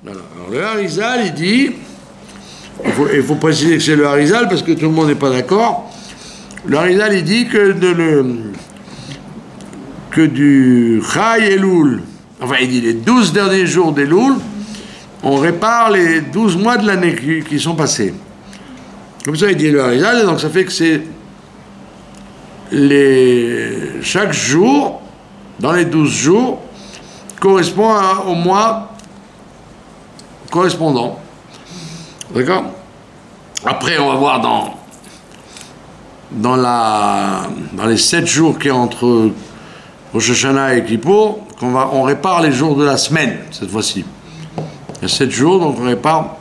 Voilà. Alors le Harizal, il dit, il faut préciser que c'est le Harizal parce que tout le monde n'est pas d'accord. Le Harizal, il dit que, que du Chai Elul, enfin il dit les 12 derniers jours d'Elul, on répare les 12 mois de l'année qui sont passés. Comme ça, il dit le Harizal, et donc ça fait que c'est chaque jour, dans les 12 jours, correspond au mois correspondant. D'accord? Après, on va voir dans les 7 jours qui est entre Rosh Hashanah et Kippour, on répare les jours de la semaine, cette fois-ci. Il y a 7 jours, donc on répare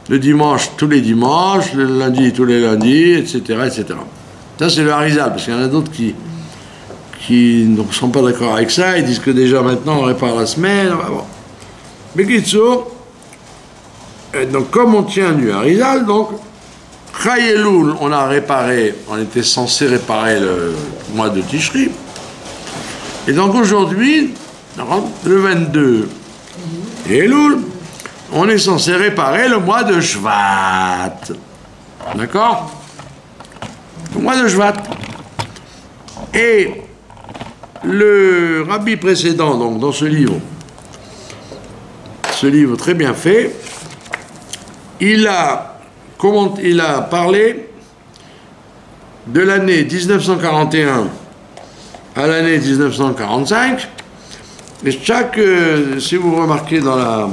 le dimanche tous les dimanches, le lundi tous les lundis, etc., etc. Ça, c'est le Harizal, parce qu'il y en a d'autres qui ne sont pas d'accord avec ça, ils disent que déjà maintenant on répare la semaine. Bon. Mais Kitso, donc comme on tient du Harizal, donc Chai Elul, on était censé réparer le mois de Tishri. Et donc aujourd'hui, le 22 Elul, on est censé réparer le mois de Shvat. D'accord? Le mois de Shvat. Et le rabbi précédent, donc dans ce livre très bien fait, il a parlé de l'année 1941 à l'année 1945. Et si vous remarquez dans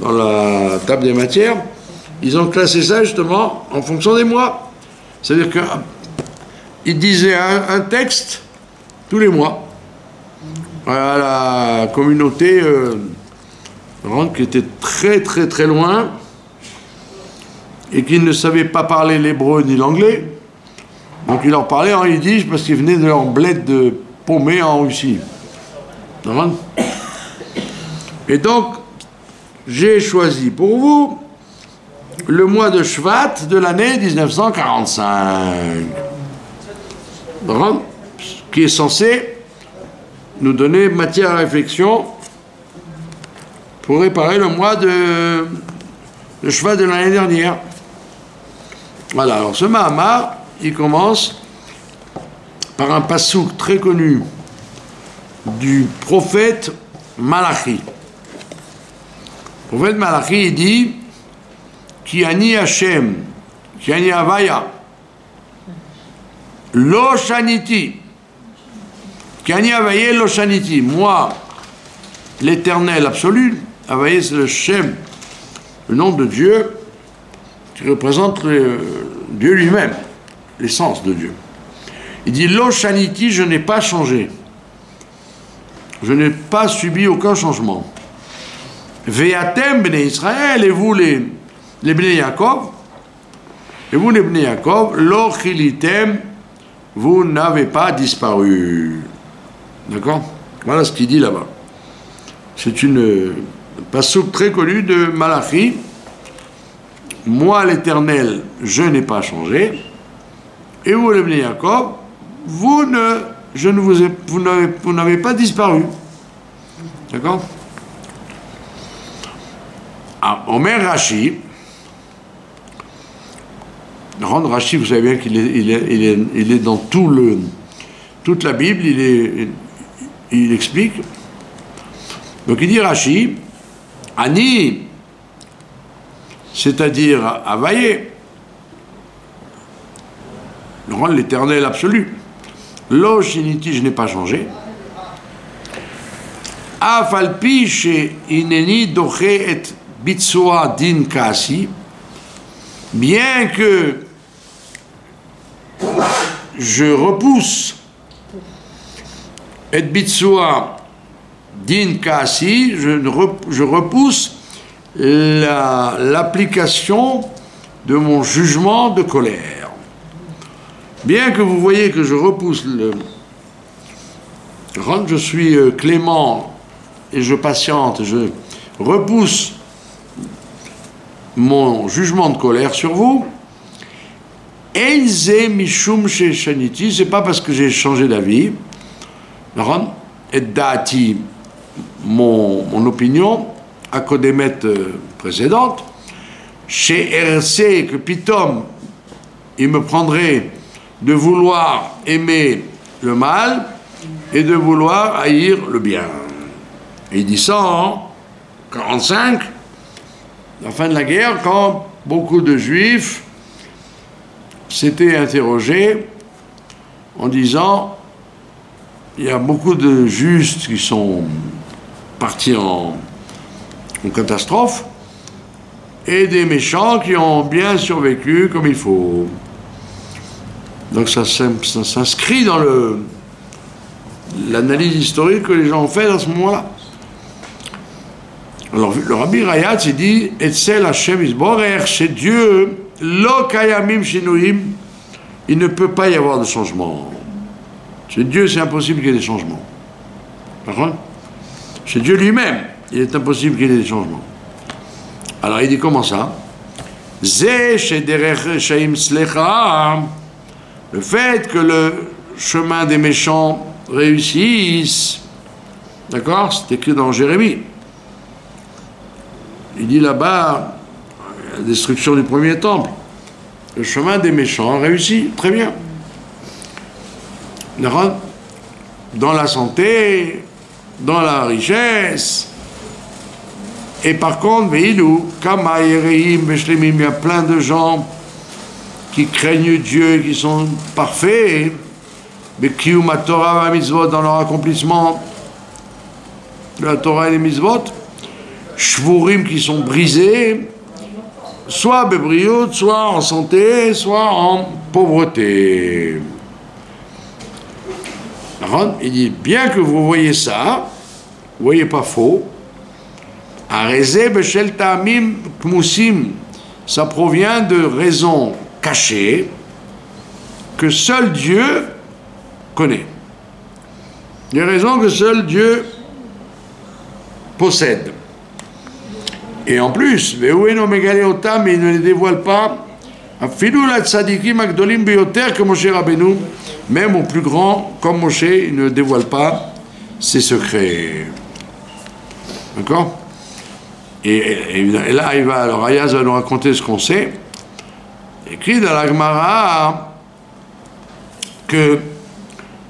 la table des matières, ils ont classé ça justement en fonction des mois. C'est-à-dire qu'ils disaient un texte tous les mois à la communauté qui était très très très loin et qui ne savait pas parler l'hébreu ni l'anglais. Donc il leur parlait en yiddish parce qu'ils venaient de leur bled de paumé en Russie. Et donc, j'ai choisi pour vous le mois de Shvat de l'année 1945, qui est censé nous donner matière à réflexion pour réparer le mois de Shvat de l'année dernière. Voilà, alors ce Mahamar, il commence par un passouk très connu du prophète Malachi. Le prophète Malachi, il dit Ki ani Hashem, Ki ani Havaya, Lo Shaniti, Ki ani Havaye Lo Shaniti. Moi, l'éternel absolu, Havaye c'est le Shem, le nom de Dieu qui représente Dieu lui-même, l'essence de Dieu. Il dit Lo Shaniti, je n'ai pas changé. Je n'ai pas subi aucun changement. Ve'atem bnei Israël, et vous les bnei Yaakov, lo chilitem, vous n'avez pas disparu. D'accord? Voilà ce qu'il dit là-bas. C'est une passouk très connue de Malachi. Moi, l'Éternel, je n'ai pas changé. Et vous, les bnei Yaakov, vous n'avez pas disparu. D'accord? Ah, Omer Rashi, Rashi, vous savez bien qu'il est dans toute la Bible, il explique. Donc il dit Rashi, Ani, c'est-à-dire Havaye, l'éternel absolu. Lo Shiniti, je n'ai pas changé. Afalpi she ineni doche et bitsua din kasi, bien que je repousse et bitsua din kasi, je repousse l'application de mon jugement de colère. Bien que vous voyez que je repousse je suis clément et je patiente, je repousse mon jugement de colère sur vous. Eize mishum sheshaniti, c'est pas parce que j'ai changé d'avis. Et dati, mon opinion, Akodemet précédente, chez RC, que Pitom, il me prendrait de vouloir aimer le mal et de vouloir haïr le bien. Et il dit ça en 45, la fin de la guerre, quand beaucoup de Juifs s'étaient interrogés en disant il y a beaucoup de justes qui sont partis en catastrophe et des méchants qui ont bien survécu comme il faut. Donc ça s'inscrit dans l'analyse historique que les gens ont fait à ce moment-là. Alors le Rabbi Rayatz il dit Etzel Hashem Yisborech, chez Dieu, lo kayamim shinuyim, il ne peut pas y avoir de changement. Chez Dieu, c'est impossible qu'il y ait des changements. Par contre, chez Dieu lui-même, il est impossible qu'il y ait des changements. Alors il dit comment ça? Zeh shederech shaim slecha, le fait que le chemin des méchants réussisse, d'accord? C'est écrit dans Jérémie. Il dit là-bas, la destruction du premier temple, le chemin des méchants réussit, très bien. Dans la santé, dans la richesse. Et par contre, Veilou, Kama Yereim Beshlemim, il y a plein de gens qui craignent Dieu, qui sont parfaits, mais Kiyum Torah et Mitzvot, dans leur accomplissement de la Torah et les Mitzvot, Shvurim qui sont brisés, soit bébriout, soit en santé, soit en pauvreté. Il dit, bien que vous voyez ça, vous voyez pas faux, Arezé beshel ta'amim kmusim, ça provient de raisons cachées que seul Dieu connaît. Des raisons que seul Dieu possède. Et en plus, mais il ne les dévoile pas, même au plus grand, comme Moshe, il ne dévoile pas ses secrets. D'accord? Et là, alors Ayaz va nous raconter ce qu'on sait. Écrit dans la Gemara que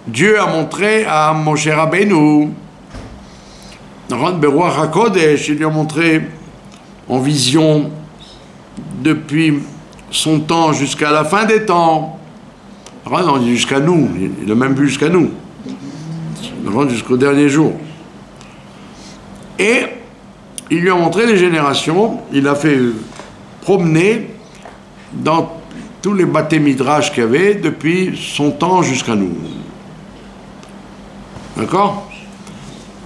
Dieu a montré à Moshe Rabbeinu, Beruach HaKodesh, il lui a montré en vision depuis son temps jusqu'à la fin des temps. On dit jusqu'à nous, il a même vu jusqu'à nous, jusqu'au dernier jour. Et il lui a montré les générations, il a fait promener dans tous les Baté Midrash qu'il y avait depuis son temps jusqu'à nous. D'accord?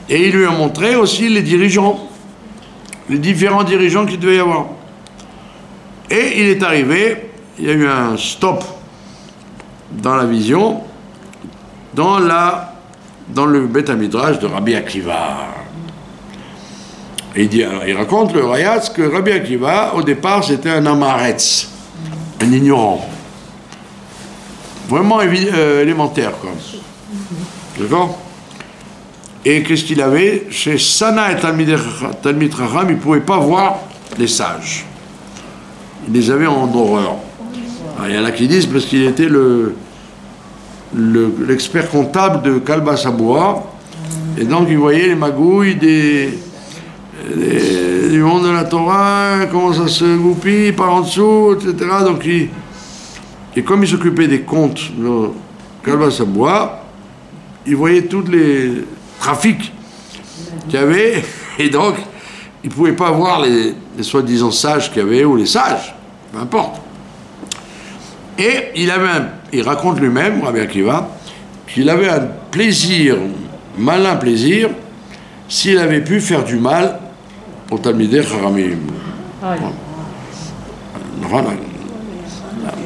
Et il lui a montré aussi les dirigeants, les différents dirigeants qu'il devait y avoir. Et il est arrivé, il y a eu un stop dans la vision, dans le Beth Midrash de Rabbi Akiva. Et il raconte le Rayatz que Rabbi Akiva, au départ, c'était un amaretz, un ignorant. Vraiment élémentaire, quoi. D'accord? Et qu'est-ce qu'il avait? Chez Sana et Talmid Chacham, il ne pouvait pas voir les sages. Il les avait en horreur. Alors, il y en a qui disent parce qu'il était l'expert comptable de Kalba Saboua, et donc il voyait les magouilles du monde de la Torah, comment ça se goupille par en dessous, etc. Donc et comme il s'occupait des comptes de Kalba Saboua, il voyait tous les trafics qu'il y avait, et donc il ne pouvait pas voir les soi-disant sages qu'il y avait, ou les sages, peu importe. Et il raconte lui-même, Rabbi Akiva, qu'il avait un plaisir, malin plaisir, s'il avait pu faire du mal au Talmidei Chachamim.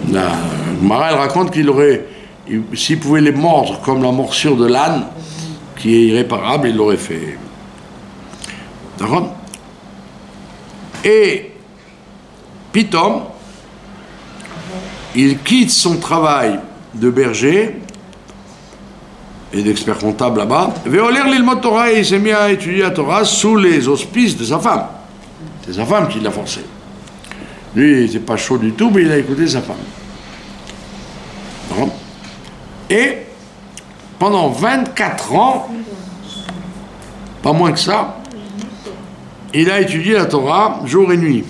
La Gemara, elle raconte s'il pouvait les mordre comme la morsure de l'âne, qui est irréparable, il l'aurait fait. D'accord? Et Pitom, il quitte son travail de berger et d'expert comptable là-bas. Veoler l'ilmot Torah, et il s'est mis à étudier la Torah sous les auspices de sa femme. C'est sa femme qui l'a forcé. Lui, il n'était pas chaud du tout, mais il a écouté sa femme. Bon. Et pendant 24 ans, pas moins que ça, il a étudié la Torah jour et nuit.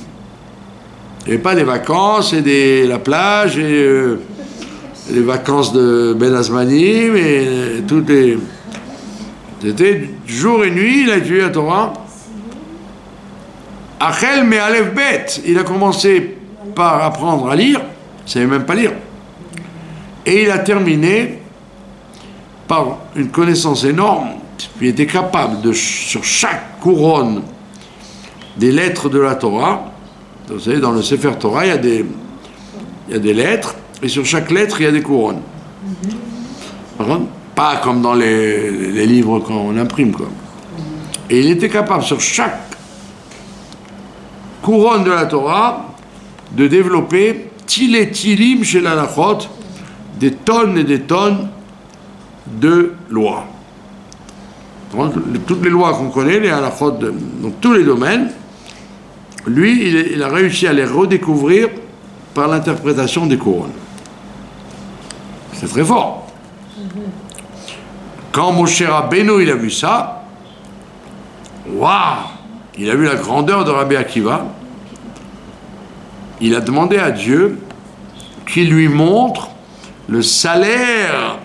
Il n'y avait pas des vacances et la plage et les vacances de Ben Azmanim et tout les... C'était jour et nuit, il a étudié la Torah. Achel me Aleph Bet, il a commencé par apprendre à lire, il ne savait même pas lire. Et il a terminé par une connaissance énorme. Il était capable de, sur chaque couronne des lettres de la Torah, vous savez, dans le Sefer Torah, il y a des lettres, et sur chaque lettre, il y a des couronnes. Pas comme dans les livres qu'on imprime, quoi. Et il était capable, sur chaque couronne de la Torah, de développer tilé tilim chez l'Halachot, des tonnes et des tonnes de lois. Donc, toutes les lois qu'on connaît, les Halachot, dans tous les domaines, lui, il a réussi à les redécouvrir par l'interprétation des couronnes. C'est très fort. Quand Moshe Rabbeinu, il a vu ça, waouh, il a vu la grandeur de Rabbi Akiva, il a demandé à Dieu qu'il lui montre le salaire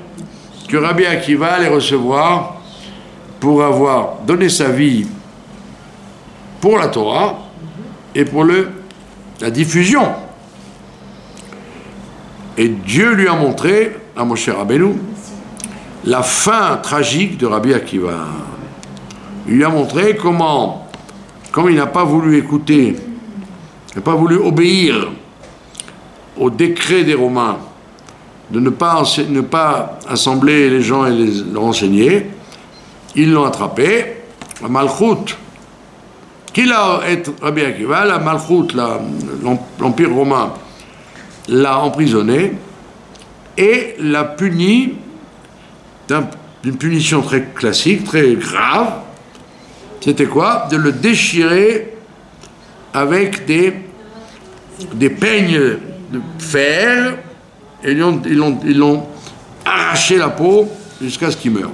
que Rabbi Akiva allait recevoir pour avoir donné sa vie pour la Torah et pour la diffusion. Et Dieu lui a montré, à Moshe Rabbeinu, la fin tragique de Rabbi Akiva. Il lui a montré comment, comme il n'a pas voulu écouter, il n'a pas voulu obéir au décret des Romains de ne pas assembler les gens et les enseigner, ils l'ont attrapé, la Malchoute, qui l'a été Rabbi Akiva, la Malchoute, l'Empire romain, l'a emprisonné et l'a puni d'une punition très classique, très grave. C'était quoi? De le déchirer avec des peignes de fer, et ils l'ont arraché la peau jusqu'à ce qu'il meure.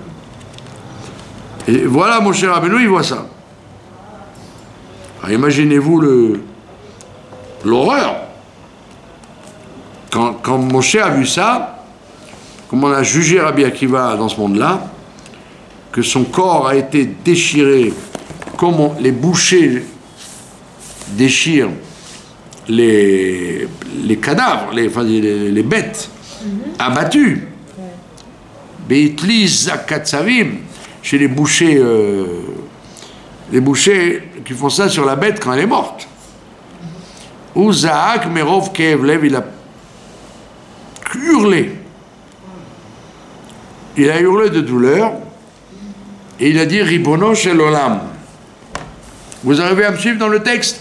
Et voilà, mon cher Rabbeinu, il voit ça. Alors, imaginez-vous l'horreur. Quand Moshe a vu ça, comme on a jugé Rabbi Akiva dans ce monde-là, que son corps a été déchiré, comme les bouchers déchirent les cadavres, les bêtes abattues. Beitli Zakatsavim, chez les bouchers qui font ça sur la bête quand elle est morte. Ou Zahak Merov Kevlev, il a hurlé. Il a hurlé de douleur et il a dit Ribono Shel Olam. Vous arrivez à me suivre dans le texte?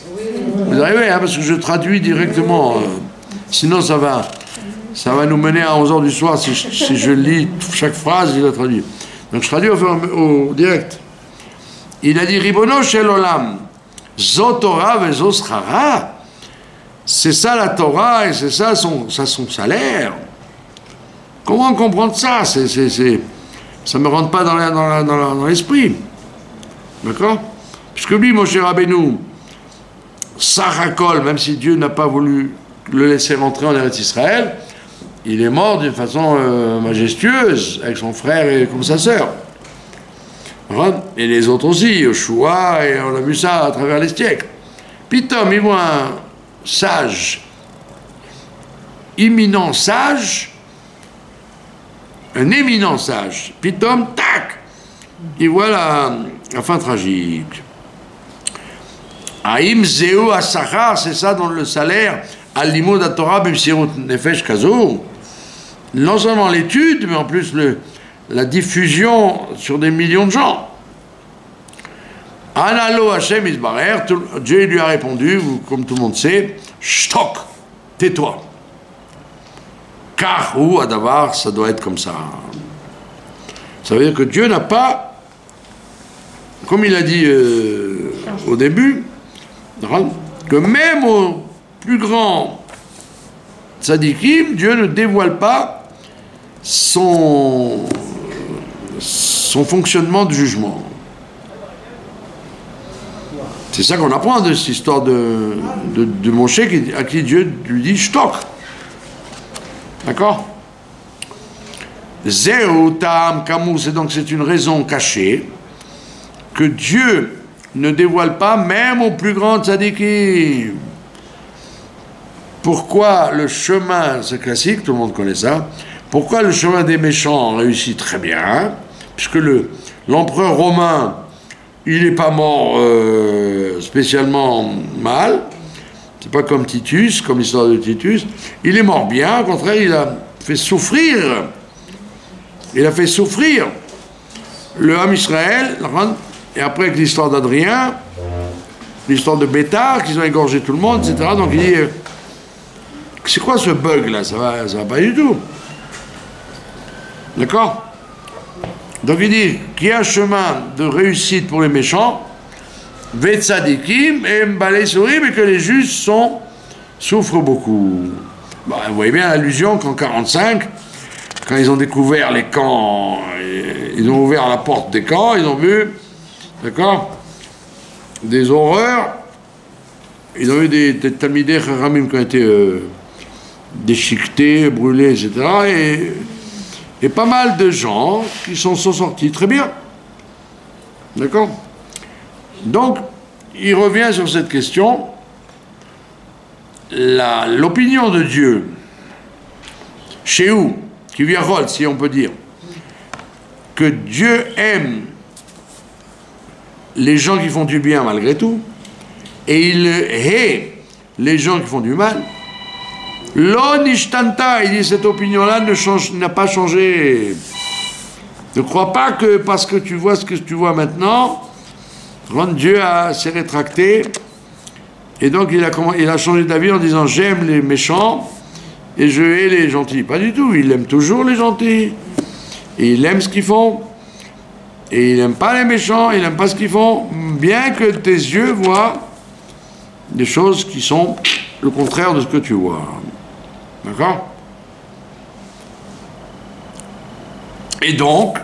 Vous arrivez, hein, parce que je traduis directement. Sinon, ça va nous mener à 11h du soir si je lis chaque phrase, il la traduit. Donc je traduis au direct. Il a dit Ribono Shel Olam, Zo Torah ve Zo Schara. C'est ça la Torah et c'est ça son salaire. Comment comprendre ça? Ça ne me rentre pas dans l'esprit. D'accord? Puisque lui, Moshe Rabbeinu, Sarakol, même si Dieu n'a pas voulu le laisser rentrer en Eretz Israël, il est mort d'une façon majestueuse, avec son frère et comme sa sœur. Et les autres aussi, Yoshua, et on a vu ça à travers les siècles. Pitom, il voit un sage, imminent sage, un éminent sage. Pitom, tac, il voit la fin tragique. Aïm Zéou Asachar, c'est ça dans le salaire, Al-Limud Torah B'Msirut Nefesh Kazo. Non seulement l'étude, mais en plus la diffusion sur des millions de gens. Analo Hashem Isbarer, Dieu lui a répondu, comme tout le monde sait, Shtok, tais-toi. Car ou Adavar, ça doit être comme ça. Ça veut dire que Dieu n'a pas, comme il a dit au début, que même au plus grand tzadikim, Dieu ne dévoile pas son fonctionnement de jugement. C'est ça qu'on apprend de cette histoire de Moshe à qui Dieu lui dit « Shtok ». D'accord? Zéou tam kamou, c'est une raison cachée que Dieu ne dévoile pas même au plus grand tzadikim. Pourquoi le chemin, c'est classique, tout le monde connaît ça, pourquoi le chemin des méchants réussit très bien, puisque l'empereur romain, il n'est pas mort spécialement mal, c'est pas comme Titus, comme l'histoire de Titus, il est mort bien, au contraire, il a fait souffrir le Ham Israël, et après avec l'histoire d'Adrien, l'histoire de Bétar, qu'ils ont égorgé tout le monde, etc. Donc il dit, c'est quoi ce bug là, ça va pas du tout. D'accord? Donc il dit qu'il y a un chemin de réussite pour les méchants, Vetsadikim et Mbalei Sourim, et que les justes souffrent beaucoup. Bon, vous voyez bien l'allusion qu'en 1945, quand ils ont découvert les camps, ils ont ouvert la porte des camps, ils ont vu, d'accord, des horreurs, ils ont vu des Talmidei Chachamim qui ont été déchiquetés, brûlés, etc. Et pas mal de gens qui sont sortis très bien. D'accord? Donc, il revient sur cette question. L'opinion de Dieu, chez où, qui vient rôle, si on peut dire, que Dieu aime les gens qui font du bien malgré tout, et il hait les gens qui font du mal. L'onishtanta, il dit cette opinion-là n'a pas changé. Ne crois pas que parce que tu vois ce que tu vois maintenant, Dieu s'est rétracté, et donc il a changé d'avis en disant j'aime les méchants et je hais les gentils. Pas du tout, il aime toujours les gentils, et il aime ce qu'ils font, et il n'aime pas les méchants, il n'aime pas ce qu'ils font, bien que tes yeux voient des choses qui sont le contraire de ce que tu vois. D'accord? Et donc,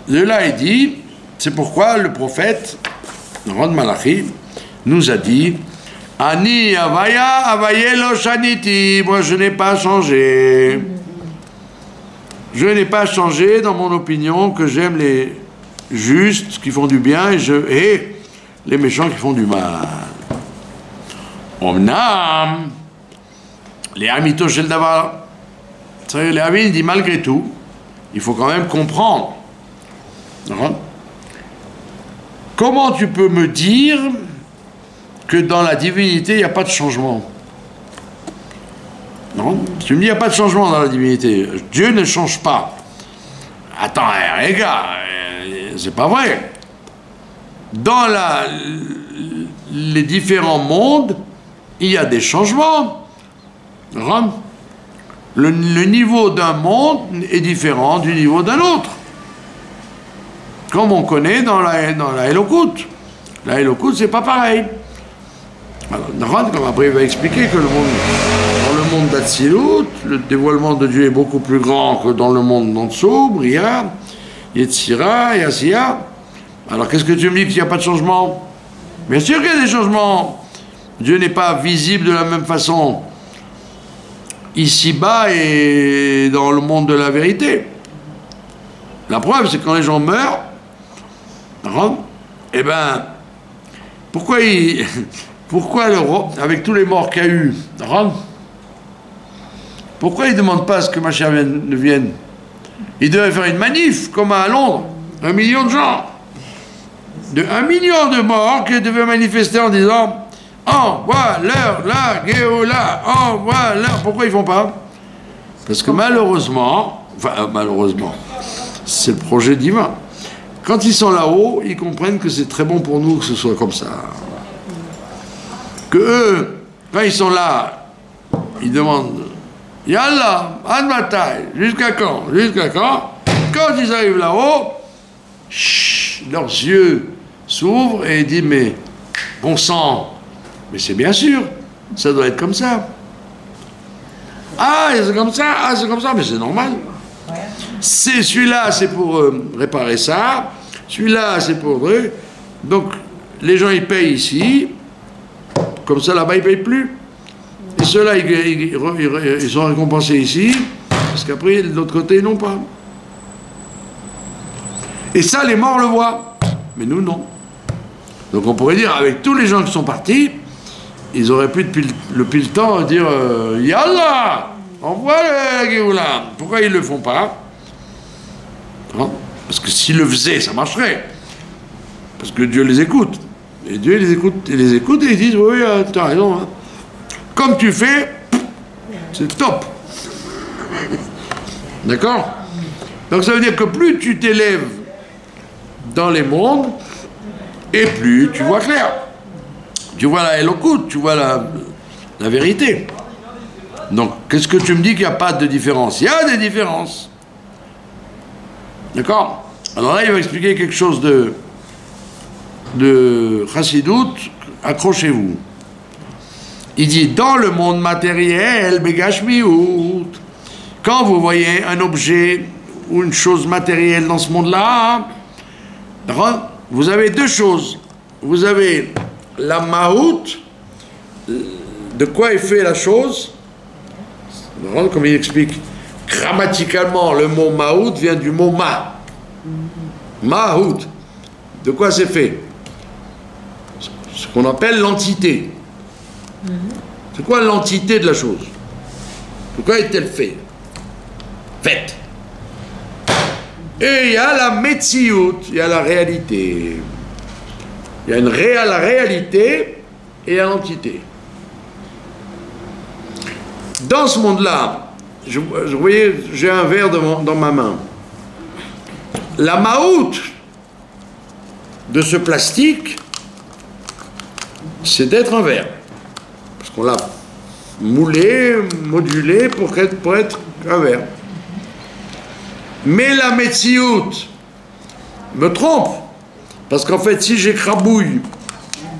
de là il dit, c'est pourquoi le prophète, Malachi, nous a dit, Ani avaya avayelo shaniti, moi je n'ai pas changé. Je n'ai pas changé dans mon opinion que j'aime les justes qui font du bien et je hais les méchants qui font du mal. Omnam, les amito shel davar. Les amis dit malgré tout, il faut quand même comprendre. Comment tu peux me dire que dans la divinité il n'y a pas de changement? Non, tu me dis il n'y a pas de changement dans la divinité. Dieu ne change pas. Attends, les gars, c'est pas vrai. Dans les différents mondes, il y a des changements. Le niveau d'un monde est différent du niveau d'un autre. Comme on connaît dans la Elokut. La Elokut, c'est pas pareil. Alors, comme après il va expliquer que dans le monde d'Atsilut, le dévoilement de Dieu est beaucoup plus grand que dans le monde d'en dessous, Bria, Yetzira, Yasia. Alors qu'est-ce que tu me dis qu'il n'y a pas de changement? Bien sûr qu'il y a des changements. Dieu n'est pas visible de la même façon ici-bas et dans le monde de la vérité. La preuve, c'est quand les gens meurent, eh ben, pourquoi avec tous les morts qu'il y a eu, pourquoi ils ne demandent pas à ce que Mashiach ne vienne? Ils devaient faire une manif, comme à Londres, 1 million de gens, 1 million de morts qui devaient manifester en disant envoie leur la Géoula, envoie leur. Pourquoi ils font pas? Parce que malheureusement, c'est le projet divin. Quand ils sont là-haut, ils comprennent que c'est très bon pour nous que ce soit comme ça. Que eux, quand ils sont là, ils demandent Yallah, ad matai, jusqu'à quand? Jusqu'à quand? Quand ils arrivent là-haut, leurs yeux s'ouvre et dit, mais bon sang, mais c'est bien sûr, ça doit être comme ça. Ah, c'est comme ça, ah, c'est comme ça, mais c'est normal. C'est celui-là, c'est pour réparer ça, celui-là, c'est pour... Donc, les gens, ils payent ici, comme ça, là-bas, ils ne payent plus. Et ceux-là, ils sont récompensés ici, parce qu'après, de l'autre côté, ils n'ont pas. Et ça, les morts le voient, mais nous, non. Donc, on pourrait dire, avec tous les gens qui sont partis, ils auraient pu, depuis le temps, dire Yallah, envoie la Géoula. Pourquoi ils ne le font pas? Hein? Parce que s'ils le faisaient, ça marcherait. Parce que Dieu les écoute. Et Dieu les écoute et ils disent oui, tu as raison. Hein. Comme tu fais, c'est top. D'accord? Donc ça veut dire que plus tu t'élèves dans les mondes, et plus tu vois clair. Tu vois la Elokut, tu vois la vérité. Donc, qu'est-ce que tu me dis qu'il n'y a pas de différence? Il y a des différences. D'accord? Alors là, il va expliquer quelque chose de Chassidout. Accrochez-vous. Il dit, dans le monde matériel, Begashmiut, quand vous voyez un objet ou une chose matérielle dans ce monde-là, vous avez deux choses. Vous avez la maout, de quoi est fait la chose. Comme il explique, grammaticalement, le mot maout vient du mot ma. Maout. De quoi c'est fait? Ce qu'on appelle l'entité. C'est quoi l'entité de la chose? De quoi est-elle faite? Faite. Et il y a la metsiout, il y a la réalité. Il y a la réalité et il y a l'entité. Dans ce monde-là, vous voyez, j'ai un verre dans ma main. La maout de ce plastique, c'est d'être un verre. Parce qu'on l'a moulé, modulé pour être un verre. Mais la metsiout me trompe. Parce qu'en fait, si j'écrabouille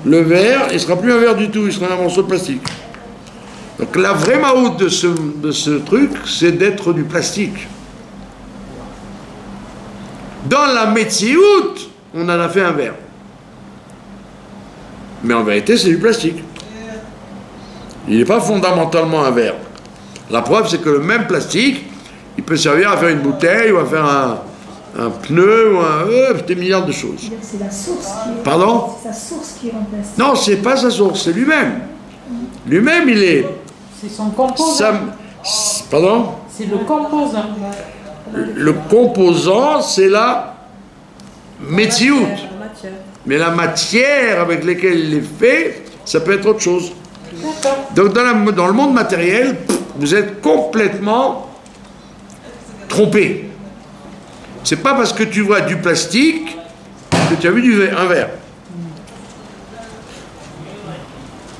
le verre, il ne sera plus un verre du tout, il sera un morceau de plastique. Donc la vraie maout de ce truc, c'est d'être du plastique. Dans la metsiout, on en a fait un verre. Mais en vérité, c'est du plastique. Il n'est pas fondamentalement un verre. La preuve, c'est que le même plastique, il peut servir à faire une bouteille ou à faire un pneu ou des milliards de choses. C'est la source qui est... Pardon? C'est sa source qui est en plastique. Non, c'est pas sa source, c'est lui-même. Lui-même, il est... C'est son composant. Pardon? C'est le composant. Le composant, c'est la metsiout. Mais la matière avec laquelle il est fait, ça peut être autre chose. Donc dans le monde matériel, vous êtes complètement trompé. C'est pas parce que tu vois du plastique que tu as vu un verre.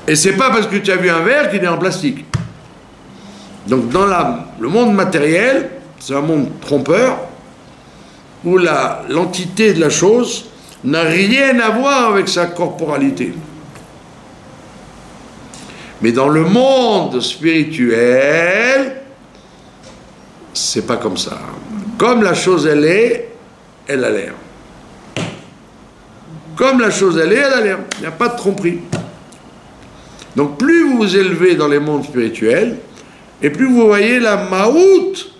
Et c'est pas parce que tu as vu un verre qu'il est en plastique. Donc dans le monde matériel, c'est un monde trompeur où l'entité de la chose n'a rien à voir avec sa corporalité. Mais dans le monde spirituel, c'est pas comme ça. Comme la chose elle est, elle a l'air. Comme la chose elle est, elle a l'air. Il n'y a pas de tromperie. Donc plus vous vous élevez dans les mondes spirituels, et plus vous voyez la maout,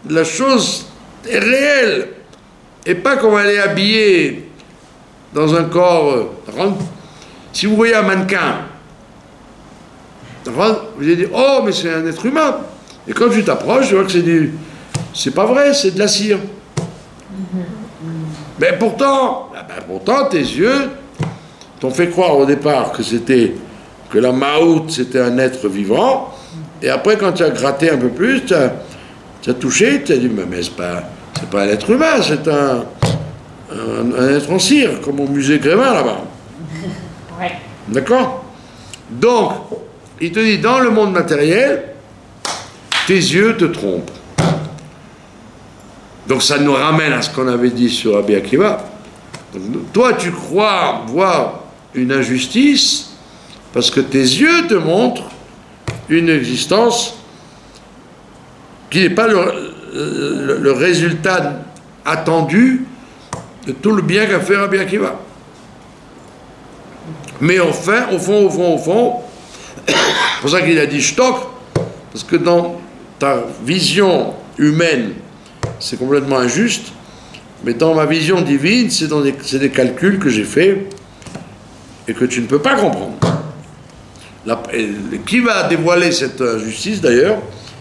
la chose est réelle, et pas comme elle est habillée dans un corps. Si vous voyez un mannequin, vous allez dire, oh, mais c'est un être humain. Et quand tu t'approches, tu vois que c'est pas vrai, c'est de la cire. Mais pourtant, tes yeux t'ont fait croire au départ que la maout, c'était un être vivant. Et après, quand tu as gratté un peu plus, tu as touché, tu as dit, mais c'est pas un être humain, c'est un être en cire, comme au musée Grévin là-bas. Ouais. D'accord? Donc, il te dit, dans le monde matériel, tes yeux te trompent. Donc ça nous ramène à ce qu'on avait dit sur Rabbi Akiva. Donc, toi, tu crois voir une injustice parce que tes yeux te montrent une existence qui n'est pas le résultat attendu de tout le bien qu'a fait Rabbi Akiva. Mais enfin, au fond, c'est pour ça qu'il a dit shtok, parce que dans ta vision humaine, c'est complètement injuste, mais dans ma vision divine, c'est des calculs que j'ai faits et que tu ne peux pas comprendre. Qui va dévoiler cette injustice d'ailleurs,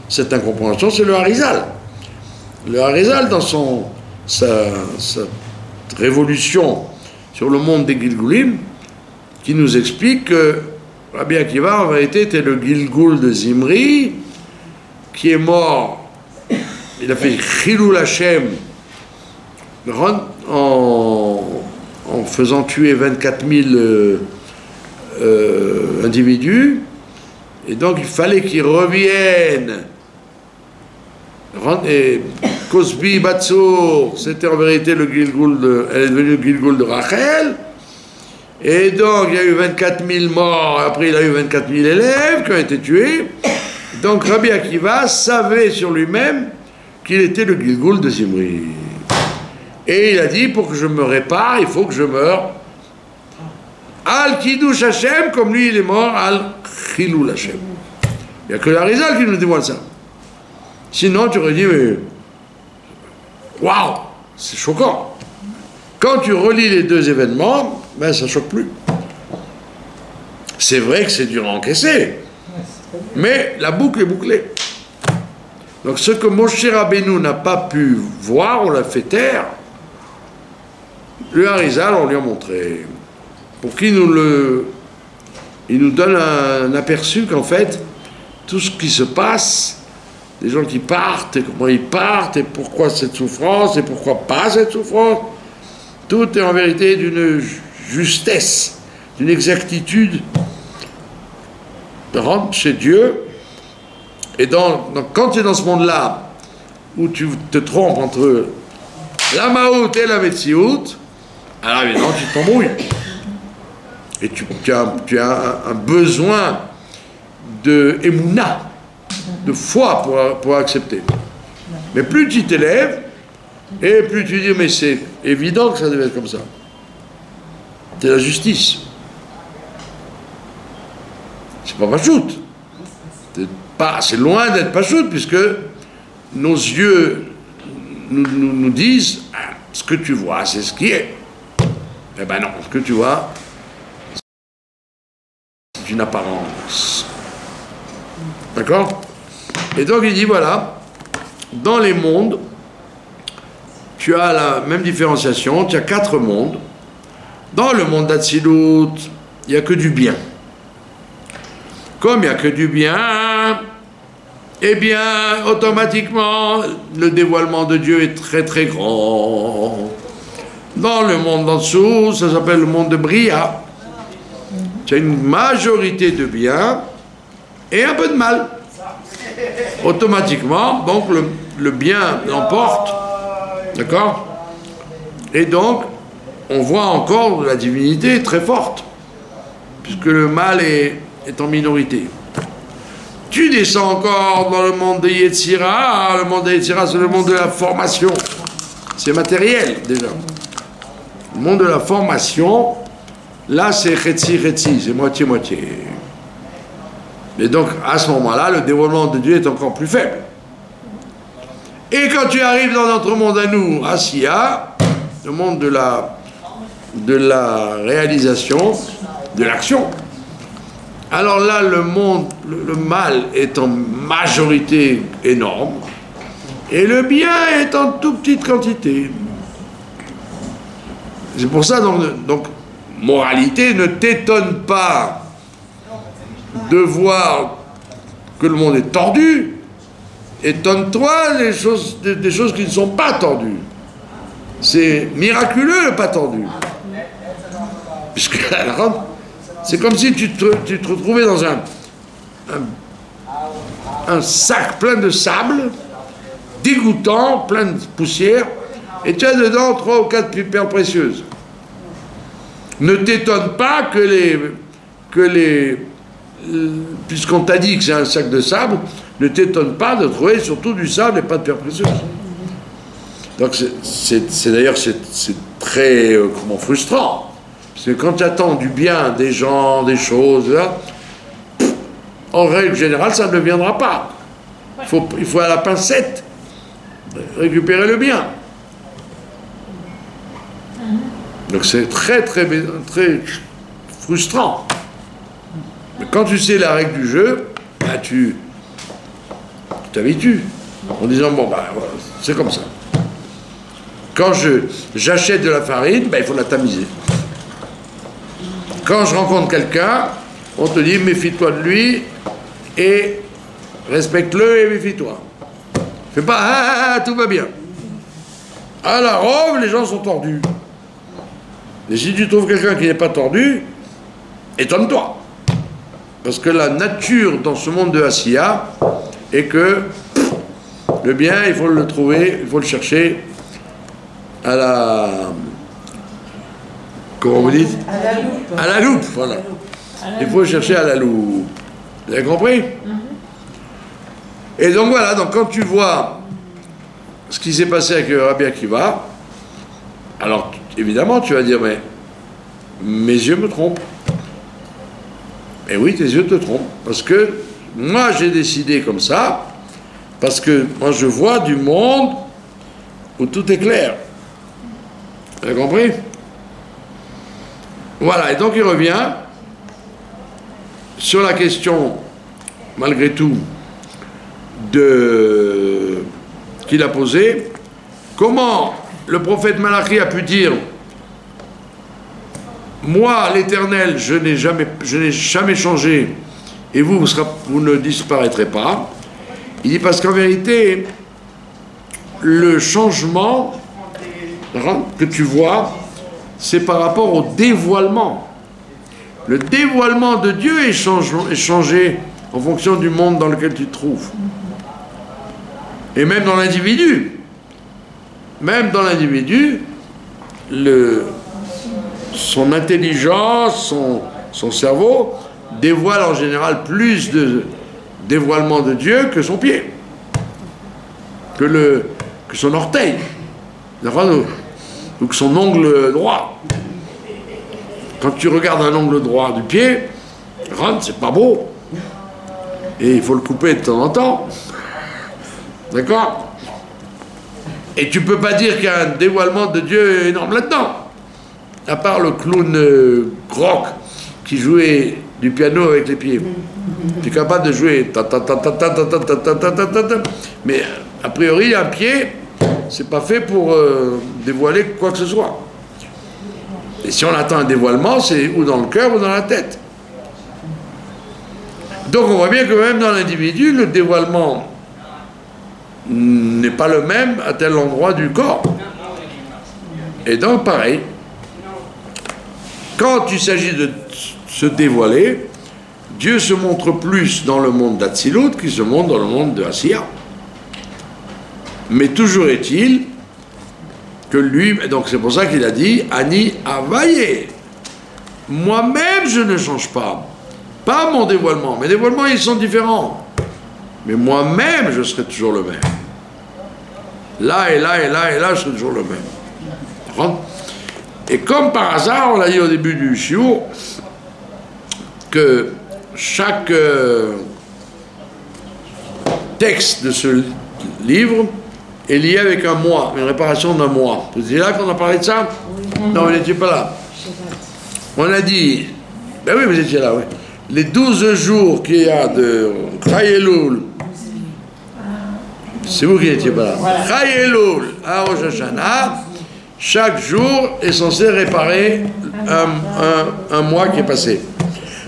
cette incompréhension, c'est le Harizal. Le Harizal, dans sa révolution sur le monde des Gilgulim, qui nous explique que Rabbi Akiva, en vérité, était le Gilgul de Zimri, qui est mort, il a fait Chilul Hashem en faisant tuer 24 000 individus, et donc il fallait qu'il revienne. Et Cosbi Batsour, c'était en vérité le Gilgul elle est devenue le Gilgul de Rachel, et donc il y a eu 24 000 morts, après il a eu 24 000 élèves qui ont été tués. Donc Rabbi Akiva savait sur lui-même qu'il était le Gilgul de Zimri. Et il a dit, pour que je me répare, il faut que je meure Al Kiddush Hashem, comme lui il est mort Al Chilul Hashem. Il n'y a que l'Arizal qui nous dévoile ça. Sinon tu aurais dit, mais waouh, c'est choquant. Quand tu relis les deux événements, ben ça ne choque plus. C'est vrai que c'est dur à encaisser, mais la boucle est bouclée. Donc ce que Moshe Rabbeinu n'a pas pu voir, on l'a fait taire. Le Harizal, on lui a montré. Pour qu'il il nous donne un aperçu qu'en fait, tout ce qui se passe, les gens qui partent, et comment ils partent, et pourquoi cette souffrance, et pourquoi pas cette souffrance, tout est en vérité d'une justesse, d'une exactitude. Rentre chez Dieu, et quand tu es dans ce monde-là, où tu te trompes entre la Maout et la Metsiout, alors évidemment tu t'embrouilles. Et tu as un besoin de émouna, de foi pour accepter. Mais plus tu t'élèves, et plus tu dis, mais c'est évident que ça devait être comme ça. C'est la justice. C'est pas pachout. C'est loin d'être pachout, puisque nos yeux nous disent, ah, ce que tu vois, c'est ce qui est. Eh ben non, ce que tu vois, c'est une apparence. D'accord? Et donc il dit, voilà, dans les mondes, tu as la même différenciation, tu as 4 mondes. Dans le monde d'Atsilut, il n'y a que du bien. Comme il n'y a que du bien, eh bien, automatiquement, le dévoilement de Dieu est très très grand. Dans le monde d'en dessous, ça s'appelle le monde de Bria. Tu as une majorité de bien et un peu de mal. Automatiquement, donc le bien l'emporte. D'accord? Et donc, on voit encore la divinité très forte, puisque le mal est en minorité. Tu descends encore dans le monde de Yetzira. Le monde de Yetzira, c'est le monde de la formation. C'est matériel, déjà. Le monde de la formation, là, c'est Chetzi, c'est moitié-moitié. Et donc, à ce moment-là, le dévoilement de Dieu est encore plus faible. Et quand tu arrives dans notre monde à nous, Asiya, le monde de la réalisation, de l'action, alors là, le mal est en majorité énorme, et le bien est en toute petite quantité. C'est pour ça, donc moralité, ne t'étonne pas de voir que le monde est tordu, étonne-toi des choses qui ne sont pas tordues. C'est miraculeux le pas tordu. Puisque c'est comme si tu te retrouvais dans un sac plein de sable, dégoûtant, plein de poussière, et tu as dedans 3 ou 4 perles précieuses. Ne t'étonne pas puisqu'on t'a dit que c'est un sac de sable, ne t'étonne pas de trouver surtout du sable et pas de pierres précieuses. Donc d'ailleurs c'est très frustrant. Parce que quand tu attends du bien des gens, des choses, là, en règle générale, ça ne viendra pas. Il faut à la pincette récupérer le bien. Donc c'est très frustrant. Mais quand tu sais la règle du jeu, bah, tu t'habitues en disant bon bah voilà, c'est comme ça. Quand j'achète de la farine, bah, il faut la tamiser. Quand je rencontre quelqu'un, on te dit méfie-toi de lui et respecte-le et méfie-toi. Fais pas tout va bien. À la robe, les gens sont tordus. Et si tu trouves quelqu'un qui n'est pas tordu, étonne-toi. Parce que la nature dans ce monde de Asiya est que le bien, il faut le trouver, il faut le chercher à la... Comment vous dites? À la loupe. À la loupe, voilà. Il faut chercher à la loupe. Vous avez compris? Et donc voilà, donc quand tu vois ce qui s'est passé avec Rabbi Akiva, alors évidemment tu vas dire, mais mes yeux me trompent. Et oui, tes yeux te trompent. Parce que moi j'ai décidé comme ça, parce que moi je vois du monde où tout est clair. Vous avez compris? Voilà, et donc il revient sur la question, malgré tout, qu'il a posée. Comment le prophète Malachi a pu dire moi, l'Éternel, je n'ai jamais changé, et vous ne disparaîtrez pas. Il dit parce qu'en vérité, le changement que tu vois, c'est par rapport au dévoilement. Le dévoilement de Dieu est changé en fonction du monde dans lequel tu te trouves. Et même dans l'individu. Même dans l'individu, son intelligence, son cerveau dévoile en général plus de dévoilement de Dieu que son pied, que son orteil, ou que son ongle droit. Quand tu regardes un ongle droit du pied, c'est pas beau. Et il faut le couper de temps en temps. D'accord? Et tu peux pas dire qu'il y a un dévoilement de Dieu énorme là-dedans. À part le clown Croc qui jouait du piano avec les pieds. Tu es capable de jouer. Mais a priori, un pied, c'est pas fait pour dévoiler quoi que ce soit. Et si on attend un dévoilement, c'est ou dans le cœur ou dans la tête. Donc on voit bien que même dans l'individu, le dévoilement n'est pas le même à tel endroit du corps. Et donc pareil, quand il s'agit de se dévoiler, Dieu se montre plus dans le monde d'Atsilut qu'il se montre dans le monde de Asiya. Mais toujours est-il que lui, donc c'est pour ça qu'il a dit Ani Avaye. Moi-même je ne change pas. Pas mon dévoilement. Mes dévoilements ils sont différents. Mais moi-même je serai toujours le même. Là et là et là et là je serai toujours le même. Et comme par hasard, on l'a dit au début du shiur, que chaque texte de ce livre est lié avec un mois, une réparation d'un mois. Vous étiez là qu'on a parlé de ça? Oui. Non, vous n'étiez pas là. On a dit, ben oui, vous étiez là, oui. Les 12 jours qu'il y a de Chayeloul, c'est vous qui n'étiez pas là. Chayeloul à Rosh Hashanah, chaque jour est censé réparer un mois qui est passé.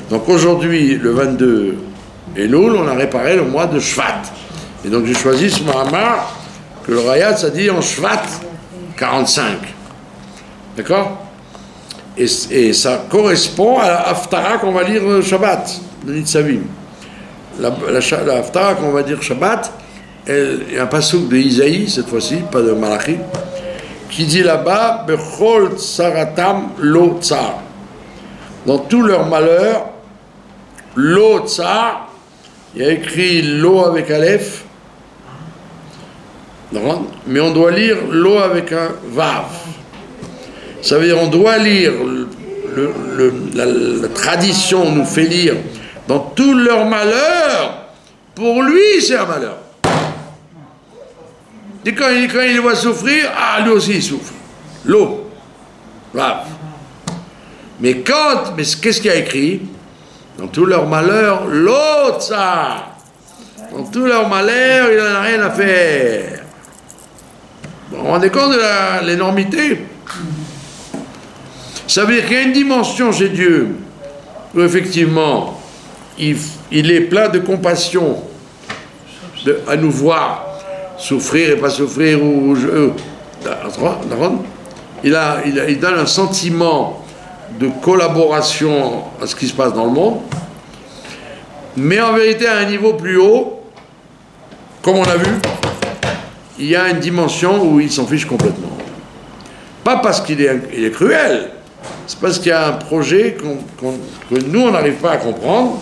Donc aujourd'hui, le 22 Elul, on a réparé le mois de Shvat. Et donc j'ai choisi ce Mahamar que le Rayat ça dit en Shvat 45. D'accord? Et ça correspond à la Haftara qu'on va lire Shabbat, de Nitzavim. La Haftara qu'on va dire Shabbat, il y a un passouk de Isaïe, cette fois-ci, pas de Malachi, qui dit là-bas, Bechol Tsaratam Lo Tsar. dans tout leur malheur, l'eau tsar, il y a écrit l'eau avec Aleph, mais on doit lire l'eau avec un vav. Ça veut dire on doit lire, la tradition nous fait lire dans tout leur malheur, pour lui c'est un malheur. Et quand il voit souffrir, ah lui aussi il souffre. L'eau, vav. Mais qu'est-ce qu'il y a écrit? Dans tout leur malheur, l'eau tsar. Dans tout leur malheur, il n'en a rien à faire. Vous vous rendez compte de l'énormité? Ça veut dire qu'il y a une dimension chez Dieu où effectivement il est plein de compassion à nous voir souffrir et pas souffrir. Il donne un sentiment de collaboration à ce qui se passe dans le monde, mais en vérité à un niveau plus haut, comme on a vu, il y a une dimension où il s'en fiche complètement. Pas parce qu'il est cruel, c'est parce qu'il y a un projet que nous on n'arrive pas à comprendre,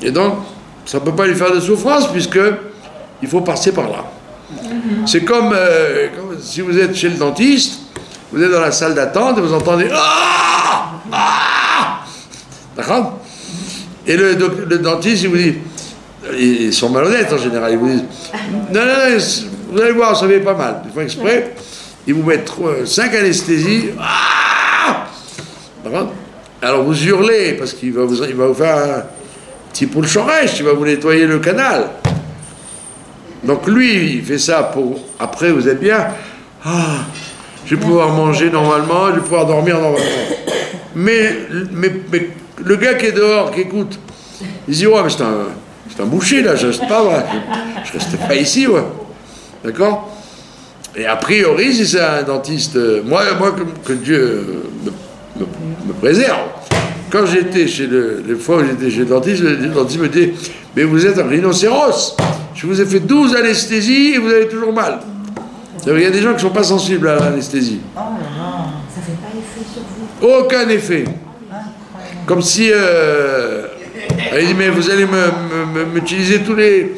et donc ça ne peut pas lui faire de souffrance puisque il faut passer par là. C'est comme si vous êtes chez le dentiste, vous êtes dans la salle d'attente et vous entendez ah ah, d'accord? Et le dentiste il vous dit, ils sont malhonnêtes en général, ils vous disent non, vous allez voir, ça fait pas mal, ils font exprès, ils vous mettent 5 anesthésies, ah, d'accord? Alors vous hurlez parce qu'il va vous faire un petit poule chorèche, il va vous nettoyer le canal. Donc lui il fait ça pour après vous êtes bien, ah, je vais pouvoir manger normalement, je vais pouvoir dormir normalement. Mais le gars qui est dehors, qui écoute, il se dit ouais mais c'est un boucher là, je reste pas, ouais. Je reste pas ici, ouais. D'accord? Et a priori, si c'est un dentiste, moi que Dieu me préserve. Quand j'étais les fois où j'étais chez le dentiste me dit mais vous êtes un rhinocéros. Je vous ai fait 12 anesthésies et vous avez toujours mal. Il y a des gens qui ne sont pas sensibles à l'anesthésie. Oh là là, ça ne fait pas effet sur vous? Aucun effet. Comme si... il dit, mais vous allez m'utiliser tous les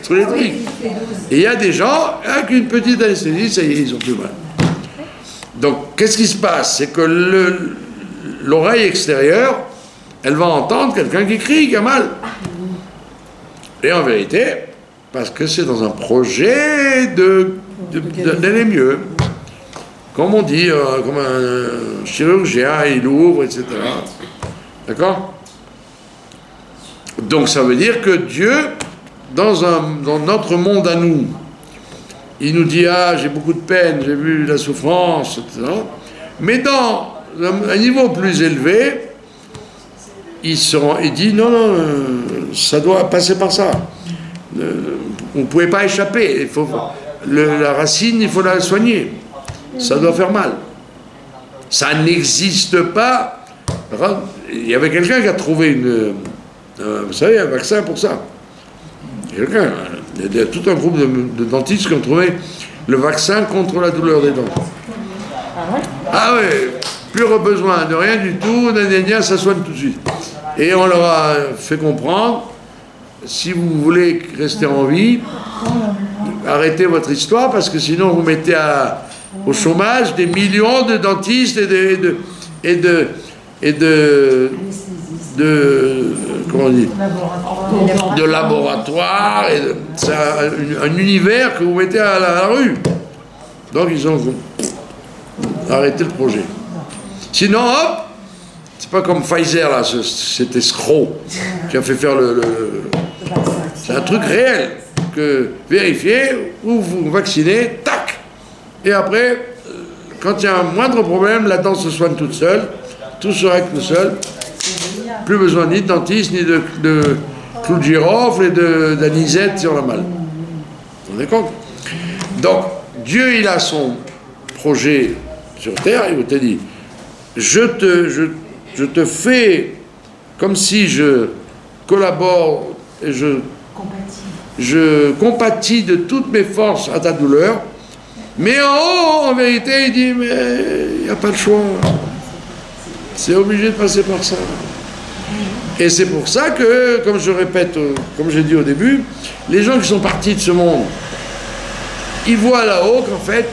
trucs. Et il y a des gens, avec une petite anesthésie, ça y est, ils ont plus mal. Donc, qu'est-ce qui se passe? C'est que l'oreille extérieure, elle va entendre quelqu'un qui crie, qui a mal. Et en vérité, parce que c'est dans un projet d'aller mieux. Comme on dit, comme un chirurgien, il ouvre, etc. D'accord? Donc ça veut dire que Dieu, dans notre monde à nous, il nous dit, ah, j'ai beaucoup de peine, j'ai vu la souffrance, etc. Mais dans un niveau plus élevé, il dit, non, ça doit passer par ça. On ne pouvait pas échapper. La racine, il faut la soigner. Ça doit faire mal. Ça n'existe pas. Il y avait quelqu'un qui a trouvé vous savez, un vaccin pour ça. Il y a tout un groupe de dentistes qui ont trouvé le vaccin contre la douleur des dents. Ah oui, plus besoin de rien du tout, ça soigne tout de suite. Et on leur a fait comprendre, si vous voulez rester en vie, arrêtez votre histoire, parce que sinon vous mettez au chômage des millions de dentistes comment on dit, de laboratoires, c'est un univers que vous mettez à la rue. Donc ils ont arrêté le projet. Sinon, hop, c'est pas comme Pfizer là, cet escroc qui a fait faire c'est un truc réel, que vérifier, ou vous vaccinez, tac, et après, quand il y a un moindre problème, la dent se soigne toute seule, tout se règle tout seul, plus besoin ni de dentiste, ni de clou de girofle et d'anisette si on a mal. Vous vous rendez compte? Donc, Dieu, il a son projet sur terre, il vous te dit, je te fais comme si je collabore et je compatis de toutes mes forces à ta douleur, mais en haut, en vérité, il dit, mais il n'y a pas le choix. C'est obligé de passer par ça. Et c'est pour ça que, comme je répète, comme j'ai dit au début, les gens qui sont partis de ce monde, ils voient là-haut qu'en fait,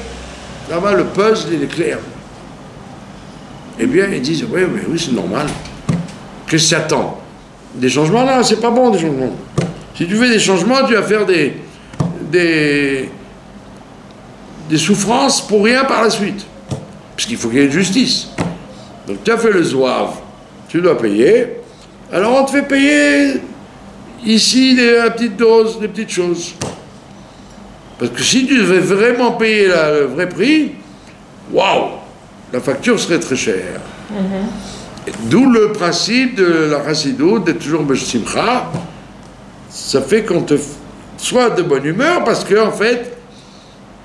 là-bas, le puzzle, il est clair. Eh bien, ils disent, oui, mais oui, c'est normal. Qu'est-ce que t'attends? Des changements, là, c'est pas bon, des changements. Si tu fais des changements, tu vas faire des souffrances pour rien par la suite. Puisqu'il faut qu'il y ait de justice. Donc, tu as fait le zouave, tu dois payer. Alors, on te fait payer ici la petite dose, des petites choses. Parce que si tu devais vraiment payer le vrai prix, waouh, la facture serait très chère. D'où le principe de la chassidoute d'être toujours b'simcha. Ça fait qu'on te soit de bonne humeur parce que en fait,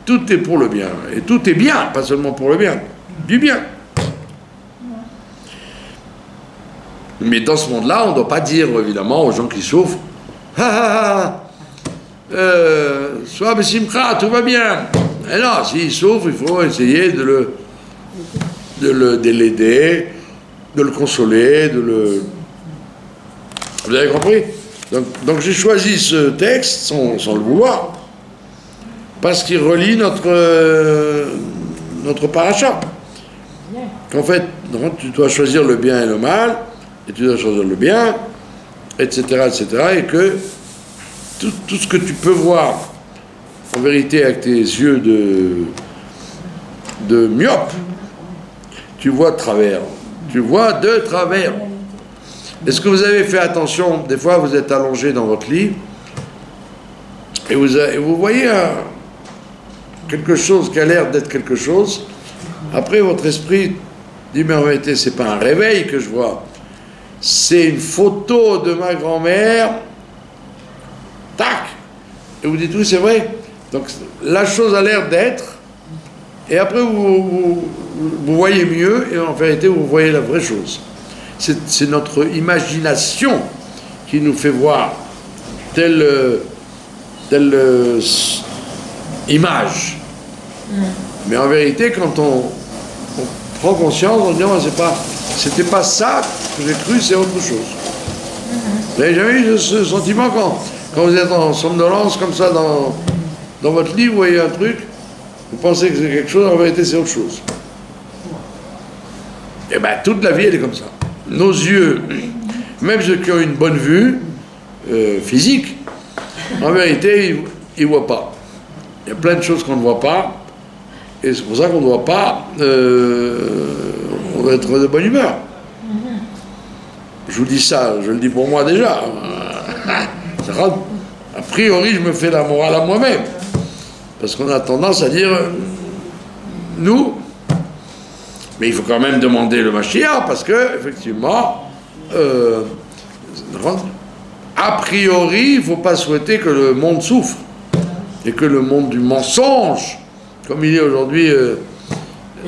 tout est pour le bien. Et tout est bien, pas seulement pour le bien, du bien. Mais dans ce monde-là, on ne doit pas dire évidemment aux gens qui souffrent, sois b'simcha, tout va bien. Et non, s'il souffre, il faut essayer de l'aider, de le consoler, Vous avez compris? Donc j'ai choisi ce texte sans le vouloir, parce qu'il relie notre paracha. Qu'en fait, tu dois choisir le bien et le mal, et tu dois choisir le bien, etc., etc., et que tout ce que tu peux voir, en vérité, avec tes yeux de myope, tu vois de travers. Tu vois de travers. Est-ce que vous avez fait attention? Des fois, vous êtes allongé dans votre lit et vous voyez quelque chose qui a l'air d'être quelque chose. Après, votre esprit dit, mais en vérité, c'est pas un réveil que je vois. C'est une photo de ma grand-mère. Tac! Et vous dites, oui, c'est vrai. Donc, la chose a l'air d'être. Et après, vous voyez mieux, et en vérité, vous voyez la vraie chose. C'est notre imagination qui nous fait voir telle image. Mais en vérité, quand on prend conscience, on dit non, c'était pas ça que j'ai cru, c'est autre chose. Vous n'avez jamais eu ce sentiment quand vous êtes en somnolence comme ça dans votre lit, vous voyez un truc, vous pensez que c'est quelque chose, en vérité c'est autre chose. Et bien toute la vie elle est comme ça. Nos yeux, même ceux qui ont une bonne vue physique, en vérité ils ne voient pas. Il y a plein de choses qu'on ne voit pas, et c'est pour ça qu'on ne doit pas, on doit être de bonne humeur. Je vous dis ça, je le dis pour moi déjà. A priori, je me fais la morale à moi-même. Parce qu'on a tendance à dire, nous, mais il faut quand même demander le Mashiach, parce que, effectivement, a priori, il ne faut pas souhaiter que le monde souffre, et que le monde du mensonge, comme il est aujourd'hui,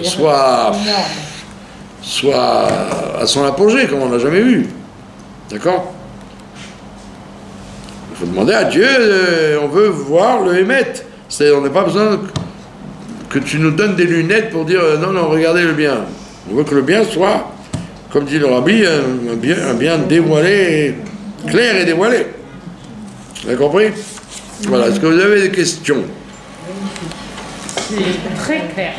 soit à son apogée, comme on n'a jamais vu. D'accord? Il faut demander à Dieu, on veut voir le Hémet. C'est-à-dire, on n'a pas besoin que tu nous donnes des lunettes pour dire non, non, regardez le bien. On veut que le bien soit, comme dit le Rabbi, un bien dévoilé, clair et dévoilé. Vous avez compris? Voilà, est-ce que vous avez des questions? C'est très clair.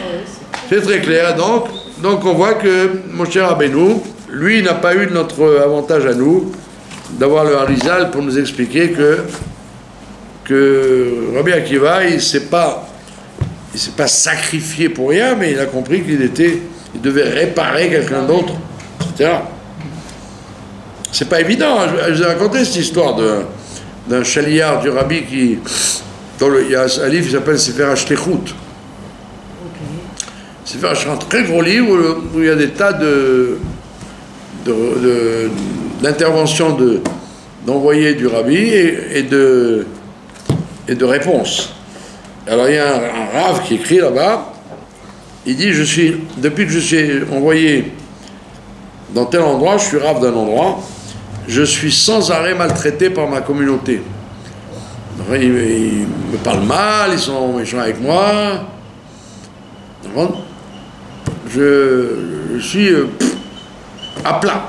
C'est très clair, donc on voit que mon cher Rabbeinu, lui, n'a pas eu notre avantage à nous d'avoir le Harizal pour nous expliquer que Rabbi Akiva, il ne s'est pas sacrifié pour rien, mais il a compris il devait réparer quelqu'un d'autre, etc. C'est pas évident. Je vous ai raconté cette histoire d'un chaliard du Rabbi il y a un livre qui s'appelle Sefer HaShlichut. C'est un très gros livre où il y a des tas d'interventions d'envoyés du Rabbi et de réponses. Alors il y a un rave qui écrit là-bas, il dit depuis que je suis envoyé dans tel endroit, je suis rave d'un endroit, je suis sans arrêt maltraité par ma communauté. Ils me parlent mal, ils sont méchants avec moi. Je suis à plat.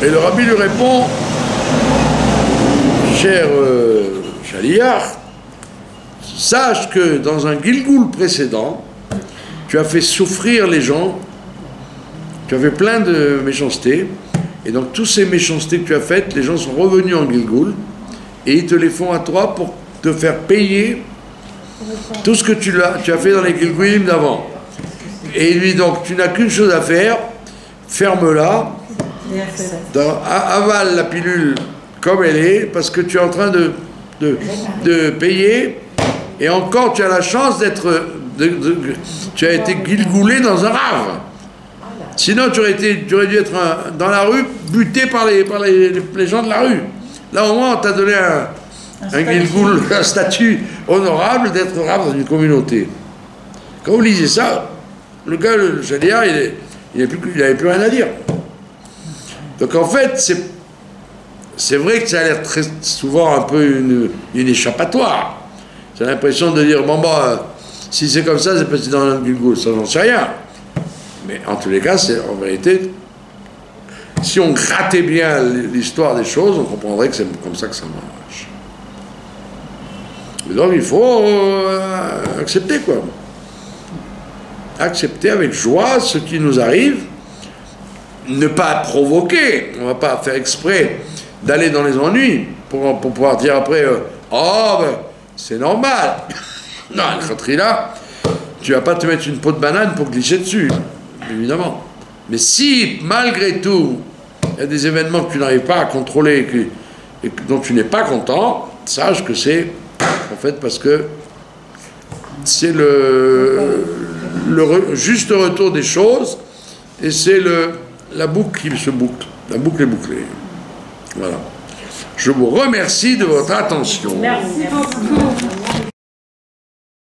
Et le rabbi lui répond, cher Chaliar, sache que dans un Gilgoul précédent, tu as fait souffrir les gens, tu as fait plein de méchancetés, et donc toutes ces méchancetés que tu as faites, les gens sont revenus en Gilgoul, et ils te les font à toi pour te faire payer tout ce que tu as fait dans les Gilgoulim d'avant. Et lui, donc, tu n'as qu'une chose à faire, ferme-la, avale la pilule comme elle est, parce que tu es en train de payer, et encore tu as la chance d'être, tu as été gilgoulé dans un rave. Sinon tu aurais dû être dans la rue, buté par les gens de la rue. Là au moins on t'a donné un gilgoul, un statut honorable d'être rave dans une communauté. Quand vous lisez ça, le gars, le Chaliar, il n'avait plus rien à dire. Donc en fait, c'est vrai que ça a l'air très souvent un peu une échappatoire. J'ai l'impression de dire, bon bah, si c'est comme ça, c'est parce que c'est dans le Gilgoul, ça j'en sais rien. Mais en tous les cas, c'est en vérité, si on grattait bien l'histoire des choses, on comprendrait que c'est comme ça que ça marche. Et donc il faut accepter quoi. Accepter avec joie ce qui nous arrive, ne pas provoquer, on ne va pas faire exprès d'aller dans les ennuis pour pouvoir dire après oh ben c'est normal. Non, là, tu vas pas te mettre une peau de banane pour glisser dessus, évidemment. Mais si malgré tout il y a des événements que tu n'arrives pas à contrôler et dont tu n'es pas content, sache que c'est en fait parce que c'est le juste retour des choses et c'est la boucle qui se boucle. La boucle est bouclée. Voilà. Je vous remercie de votre attention. Merci beaucoup.